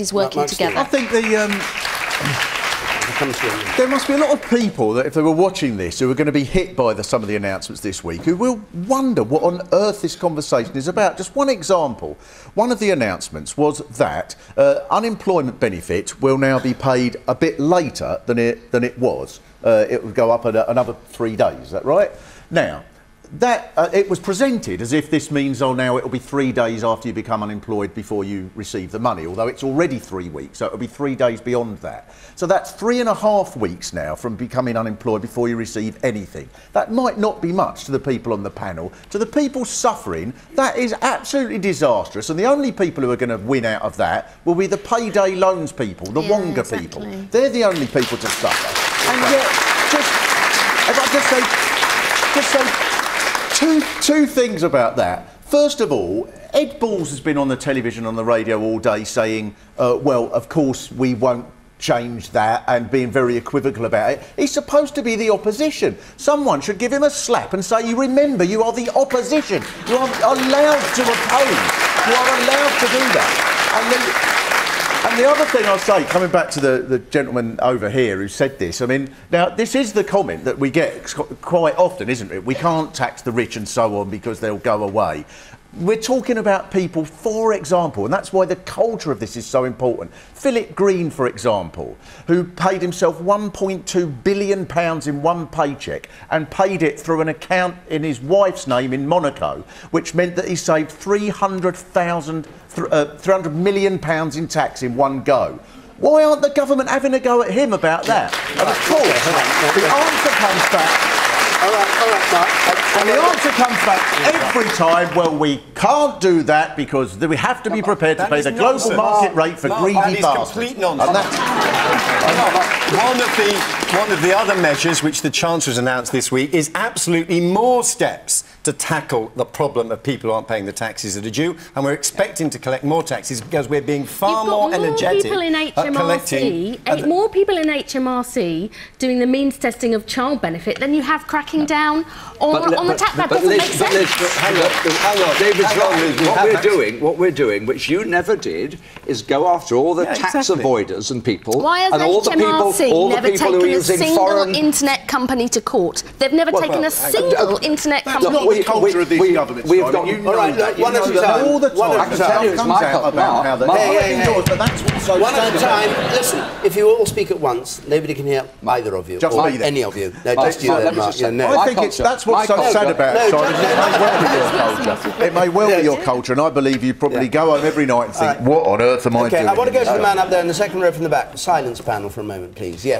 authorities working together. I think there must be a lot of people that, if they were watching this, who are going to be hit by some of the announcements this week, who will wonder what on earth this conversation is about. Just one example. One of the announcements was that unemployment benefit will now be paid a bit later than it was. It would go up another 3 days. Is that right? Now, that it was presented as if this means, oh, now it'll be 3 days after you become unemployed before you receive the money, although it's already 3 weeks, so it'll be 3 days beyond that. So that's 3.5 weeks now from becoming unemployed before you receive anything. That might not be much to the people on the panel. To the people suffering, that is absolutely disastrous, and the only people who are going to win out of that will be the payday loans people, the Wonga people. They're the only people to suffer. And yet, if I just say two things about that. First of all, Ed Balls has been on the television, on the radio all day saying, well, of course we won't change that, and being very equivocal about it. He's supposed to be the opposition. Someone should give him a slap and say, you remember, you are the opposition. You are allowed to oppose. You are allowed to do that. And the other thing I'll say, coming back to the gentleman over here who said this, I mean, now, this is the comment that we get quite often, isn't it? We can't tax the rich and so on because they'll go away. We're talking about people, for example, and that's why the culture of this is so important. Philip Green, for example, who paid himself £1.2 billion in one paycheck and paid it through an account in his wife's name in Monaco, which meant that he saved £300 million in tax in one go. Why aren't the government having a go at him about that? And of course, the answer comes back. All right, Mark. And the answer comes back every time, well, we can't do that because we have to be prepared to pay the global market rate for greedy bastards. That is complete nonsense. One of the other measures which the Chancellor has announced this week is absolutely more steps to tackle the problem of people who aren't paying the taxes that are due, and we're expecting to collect more taxes because we're being far more energetic at collecting. More people in HMRC doing the means testing of child benefit than you have cracking down on the tax. That doesn't make sense. Hang on. David's wrong. What we're doing, which you never did, is go after all the tax avoiders and people. Why has HMRC never taken a single internet company to court? They've never taken a single internet company. That's not the culture of this government. We've got one at a time. All the time. I can tell you, it's my fault. One at a time. Listen, if you all speak at once, nobody can hear either of you, or any of you. No, just you there, Mark. I think that's what's so sad about it, Simon. It may well be your culture, and I believe you probably go home every night and think, what on earth am I doing? I want to go to the man up there in the second row from the back. Silence panel for a moment, please. Yes.